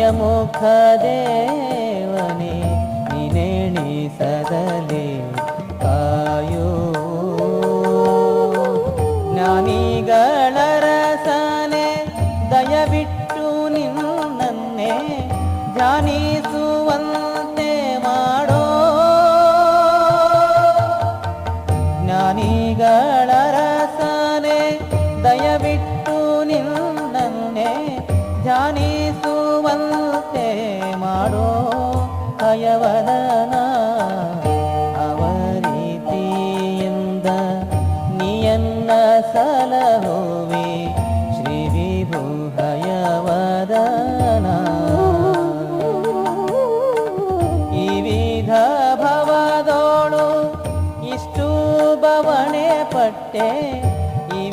ಅಭಯಮುಖ ದೇವನೇ ನಿನೆಣಿಸದಲೇ ಕಾಯೋ ಜ್ಞಾನಿಗಳ ರಸನೆ ದಯವಿಟ್ಟು ನಿನ್ನನ್ನೇ ಧ್ಯಾನಿಸುವಂತೆ ಮಾಡೋ ಜ್ಞಾನಿಗಳ ರಸನೆ ದಯವಿಟ್ಟು ನಿನ್ನನ್ನೇ ಧ್ಯಾನಿಸುವಂತೆ ಮಾಡೋ ಹಯವದನ ಅವರೀತಿಯಿಂದ ನೀಯನ್ನ ಸಲಹುವೆ ಶ್ರೀ ವಿಭು ಹಯವದನ ಈ ವಿಧ ಭವದೋಳು ಇಷ್ಟು ಬವಣೆ ಪಟ್ಟೆ